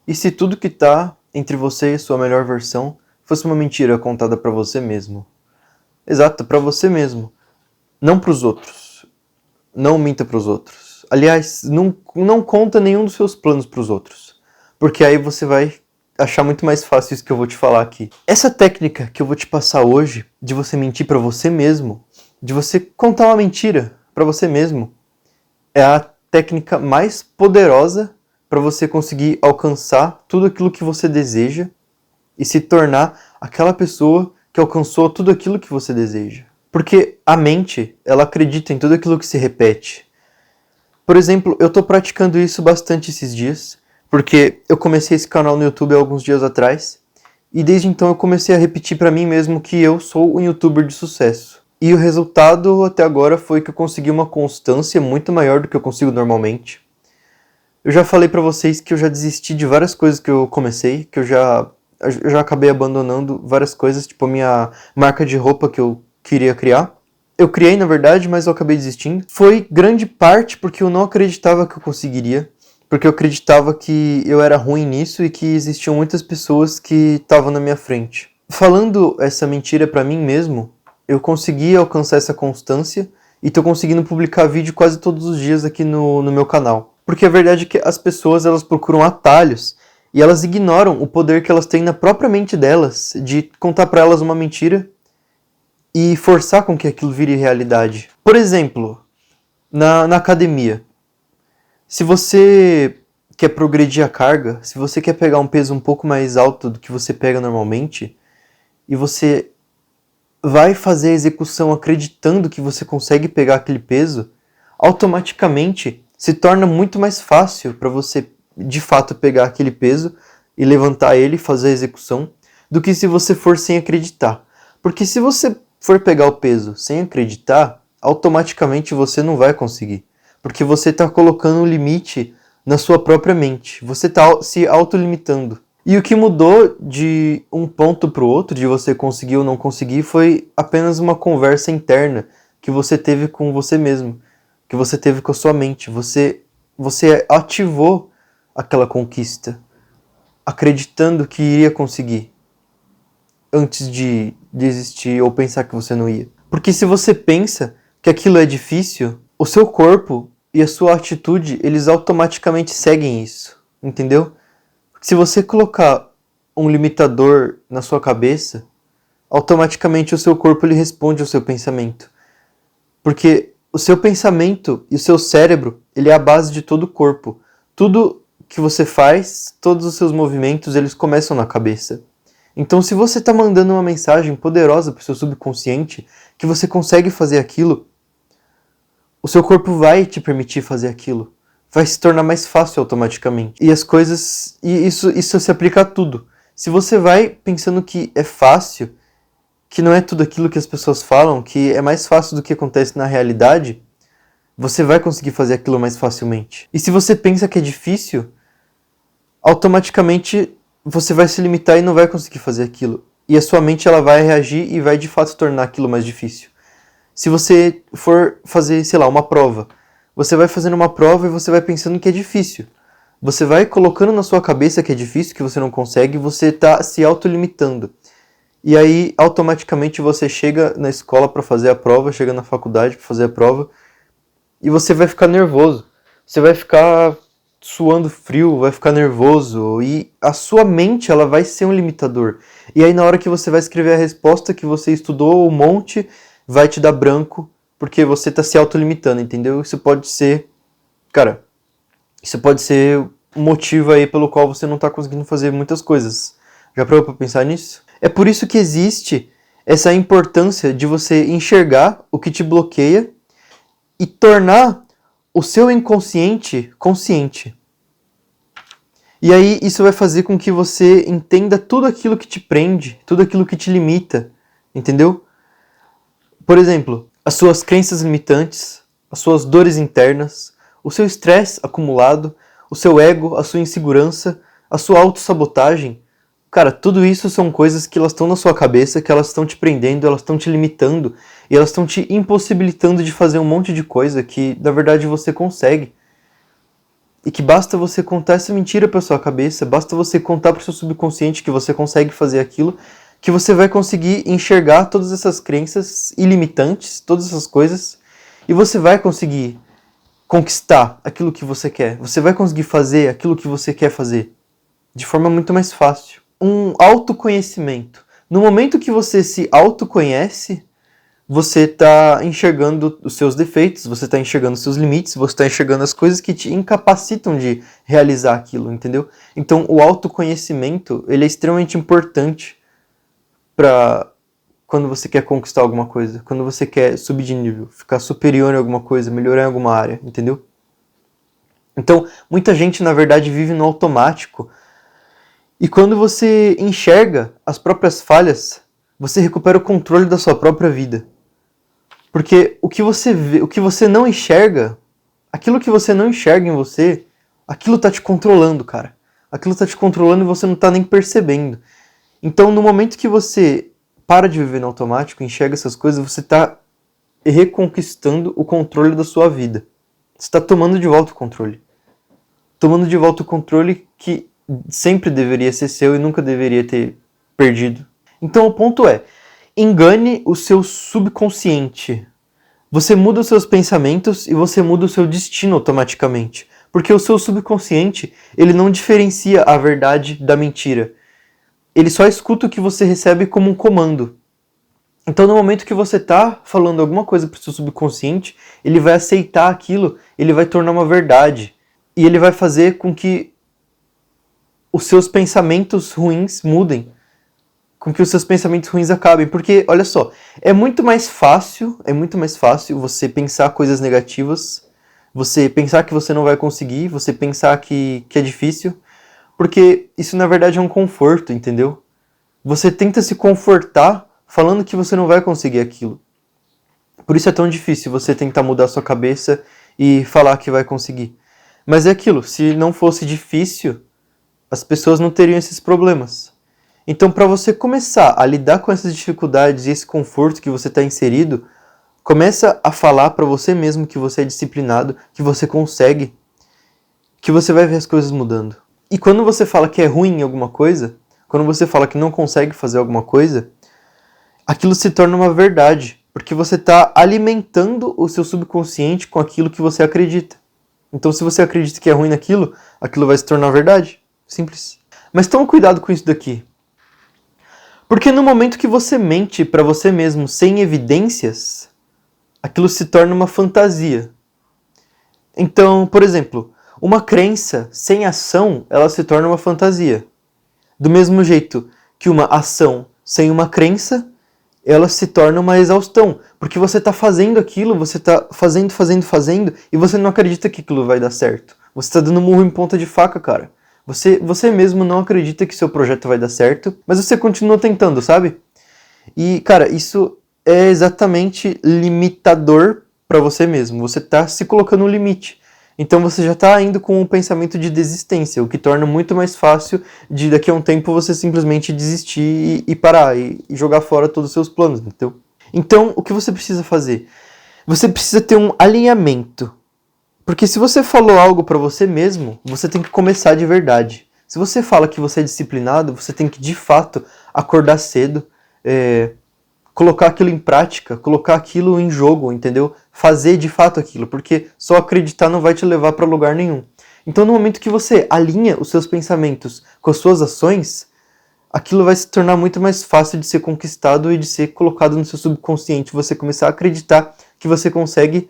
E se tudo que tá entre você e sua melhor versão fosse uma mentira contada pra você mesmo? Exato, pra você mesmo. Não pros outros. Não minta pros outros. Aliás, não conta nenhum dos seus planos pros outros. Porque aí você vai achar muito mais fácil isso que eu vou te falar aqui. Essa técnica que eu vou te passar hoje, de você mentir pra você mesmo, de você contar uma mentira pra você mesmo, é a técnica mais poderosa para você conseguir alcançar tudo aquilo que você deseja e se tornar aquela pessoa que alcançou tudo aquilo que você deseja. Porque a mente, ela acredita em tudo aquilo que se repete. Por exemplo, eu estou praticando isso bastante esses dias, porque eu comecei esse canal no YouTube há alguns dias atrás, e desde então eu comecei a repetir para mim mesmo que eu sou um youtuber de sucesso. E o resultado até agora foi que eu consegui uma constância muito maior do que eu consigo normalmente. Eu já falei pra vocês que eu já desisti de várias coisas que eu comecei, que eu já acabei abandonando várias coisas, tipo a minha marca de roupa que eu queria criar. Eu criei, na verdade, mas eu acabei desistindo. Foi grande parte porque eu não acreditava que eu conseguiria, porque eu acreditava que eu era ruim nisso e que existiam muitas pessoas que estavam na minha frente. Falando essa mentira pra mim mesmo, eu consegui alcançar essa constância e tô conseguindo publicar vídeo quase todos os dias aqui no meu canal. Porque a verdade é que as pessoas elas procuram atalhos e elas ignoram o poder que elas têm na própria mente delas de contar pra elas uma mentira e forçar com que aquilo vire realidade. Por exemplo, na academia. Se você quer progredir a carga, se você quer pegar um peso um pouco mais alto do que você pega normalmente, e você vai fazer a execução acreditando que você consegue pegar aquele peso, automaticamente se torna muito mais fácil para você de fato pegar aquele peso e levantar ele e fazer a execução, do que se você for sem acreditar. Porque se você for pegar o peso sem acreditar, automaticamente você não vai conseguir. Porque você está colocando um limite na sua própria mente. Você está se autolimitando. E o que mudou de um ponto para o outro, de você conseguir ou não conseguir, foi apenas uma conversa interna que você teve com você mesmo, que você teve com a sua mente. Você ativou aquela conquista, acreditando que iria conseguir, antes de desistir ou pensar que você não ia. Porque se você pensa que aquilo é difícil, o seu corpo e a sua atitude, eles automaticamente seguem isso, entendeu? Se você colocar um limitador na sua cabeça, automaticamente o seu corpo ele responde ao seu pensamento. Porque o seu pensamento e o seu cérebro, ele é a base de todo o corpo. Tudo que você faz, todos os seus movimentos, eles começam na cabeça. Então, se você está mandando uma mensagem poderosa para o seu subconsciente, que você consegue fazer aquilo, o seu corpo vai te permitir fazer aquilo. Vai se tornar mais fácil automaticamente. E as coisas... E isso se aplica a tudo. Se você vai pensando que é fácil, que não é tudo aquilo que as pessoas falam, que é mais fácil do que acontece na realidade, você vai conseguir fazer aquilo mais facilmente. E se você pensa que é difícil, automaticamente você vai se limitar e não vai conseguir fazer aquilo. E a sua mente ela vai reagir e vai de fato tornar aquilo mais difícil. Se você for fazer, sei lá, uma prova, você vai fazendo uma prova e você vai pensando que é difícil. Você vai colocando na sua cabeça que é difícil, que você não consegue, e você está se autolimitando. E aí, automaticamente, você chega na escola para fazer a prova, chega na faculdade para fazer a prova, e você vai ficar nervoso. Você vai ficar suando frio, vai ficar nervoso, e a sua mente ela vai ser um limitador. E aí, na hora que você vai escrever a resposta que você estudou um monte, vai te dar branco, porque você está se autolimitando, entendeu? Isso pode ser, cara, isso pode ser um motivo aí pelo qual você não está conseguindo fazer muitas coisas. Já parou para pensar nisso? É por isso que existe essa importância de você enxergar o que te bloqueia e tornar o seu inconsciente consciente. E aí isso vai fazer com que você entenda tudo aquilo que te prende, tudo aquilo que te limita, entendeu? Por exemplo, as suas crenças limitantes, as suas dores internas, o seu estresse acumulado, o seu ego, a sua insegurança, a sua autossabotagem. Cara, tudo isso são coisas que elas estão na sua cabeça, que elas estão te prendendo, elas estão te limitando e elas estão te impossibilitando de fazer um monte de coisa que, na verdade, você consegue. E que basta você contar essa mentira para sua cabeça, basta você contar para o seu subconsciente que você consegue fazer aquilo, que você vai conseguir enxergar todas essas crenças ilimitantes, todas essas coisas, e você vai conseguir conquistar aquilo que você quer. Você vai conseguir fazer aquilo que você quer fazer de forma muito mais fácil. Um autoconhecimento. No momento que você se autoconhece, você está enxergando os seus defeitos, você está enxergando os seus limites, você está enxergando as coisas que te incapacitam de realizar aquilo, entendeu? Então, o autoconhecimento, ele é extremamente importante para quando você quer conquistar alguma coisa, quando você quer subir de nível, ficar superior em alguma coisa, melhorar em alguma área, entendeu? Então, muita gente, na verdade, vive no automático, e quando você enxerga as próprias falhas, você recupera o controle da sua própria vida. Porque o que você vê, o que você não enxerga, aquilo que você não enxerga em você, aquilo tá te controlando, cara. Aquilo tá te controlando e você não tá nem percebendo. Então, no momento que você para de viver no automático, enxerga essas coisas, você tá reconquistando o controle da sua vida. Você tá tomando de volta o controle. Tomando de volta o controle que sempre deveria ser seu e nunca deveria ter perdido. Então, o ponto é, engane o seu subconsciente. Você muda os seus pensamentos e você muda o seu destino automaticamente. Porque o seu subconsciente, ele não diferencia a verdade da mentira. Ele só escuta o que você recebe como um comando. Então, no momento que você está falando alguma coisa para o seu subconsciente, ele vai aceitar aquilo, ele vai tornar uma verdade. E ele vai fazer com que os seus pensamentos ruins mudem. Com que os seus pensamentos ruins acabem. Porque, olha só, é muito mais fácil você pensar coisas negativas, você pensar que você não vai conseguir, você pensar que é difícil, porque isso na verdade é um conforto, entendeu? Você tenta se confortar falando que você não vai conseguir aquilo. Por isso é tão difícil você tentar mudar sua cabeça e falar que vai conseguir. Mas é aquilo, se não fosse difícil, as pessoas não teriam esses problemas. Então, para você começar a lidar com essas dificuldades e esse conforto que você está inserido, começa a falar para você mesmo que você é disciplinado, que você consegue, que você vai ver as coisas mudando. E quando você fala que é ruim em alguma coisa, quando você fala que não consegue fazer alguma coisa, aquilo se torna uma verdade, porque você está alimentando o seu subconsciente com aquilo que você acredita. Então, se você acredita que é ruim naquilo, aquilo vai se tornar verdade. Simples. Mas toma cuidado com isso daqui. Porque no momento que você mente para você mesmo sem evidências, aquilo se torna uma fantasia. Então, por exemplo, uma crença sem ação, ela se torna uma fantasia. Do mesmo jeito que uma ação sem uma crença, ela se torna uma exaustão. Porque você está fazendo aquilo, você está fazendo, e você não acredita que aquilo vai dar certo. Você está dando murro em ponta de faca, cara. Você mesmo não acredita que seu projeto vai dar certo, mas você continua tentando, sabe? E, cara, isso é exatamente limitador para você mesmo. Você tá se colocando um limite. Então você já tá indo com um pensamento de desistência, o que torna muito mais fácil de daqui a um tempo você simplesmente desistir e parar e jogar fora todos os seus planos, entendeu? Então, o que você precisa fazer? Você precisa ter um alinhamento. Porque se você falou algo para você mesmo, você tem que começar de verdade. Se você fala que você é disciplinado, você tem que de fato acordar cedo, colocar aquilo em prática, colocar aquilo em jogo, entendeu? Fazer de fato aquilo, porque só acreditar não vai te levar para lugar nenhum. Então, no momento que você alinha os seus pensamentos com as suas ações, aquilo vai se tornar muito mais fácil de ser conquistado e de ser colocado no seu subconsciente. Você começar a acreditar que você consegue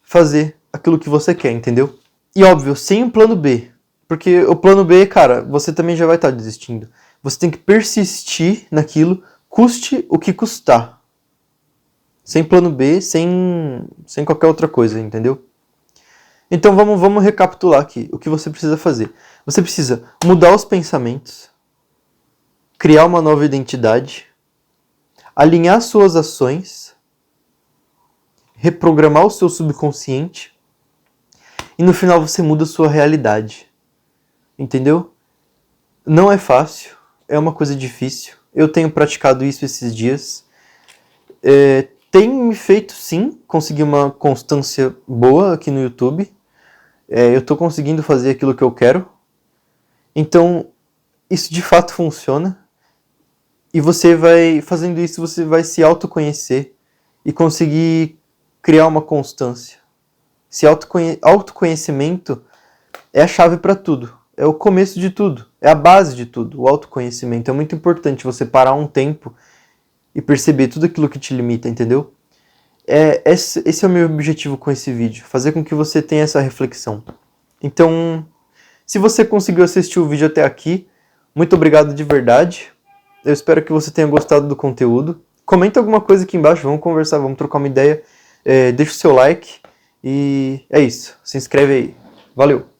fazer aquilo que você quer, entendeu? E óbvio, sem um plano B. Porque o plano B, cara, você também já vai estar desistindo. Você tem que persistir naquilo, custe o que custar. Sem plano B, sem qualquer outra coisa, entendeu? Então vamos recapitular aqui o que você precisa fazer. Você precisa mudar os pensamentos, criar uma nova identidade, alinhar suas ações, reprogramar o seu subconsciente, e no final você muda a sua realidade. Entendeu? Não é fácil, é uma coisa difícil. Eu tenho praticado isso esses dias. Tem me feito, sim, conseguir uma constância boa aqui no YouTube. eu tô conseguindo fazer aquilo que eu quero. Então, isso de fato funciona. E você vai, fazendo isso, você vai se autoconhecer e conseguir criar uma constância. Esse autoconhecimento é a chave para tudo. É o começo de tudo. É a base de tudo. O autoconhecimento. É muito importante você parar um tempo e perceber tudo aquilo que te limita, entendeu? Esse é o meu objetivo com esse vídeo. Fazer com que você tenha essa reflexão. Então, se você conseguiu assistir o vídeo até aqui, muito obrigado de verdade. Eu espero que você tenha gostado do conteúdo. Comenta alguma coisa aqui embaixo, vamos conversar, vamos trocar uma ideia. Deixa o seu like e é isso. Se inscreve aí. Valeu!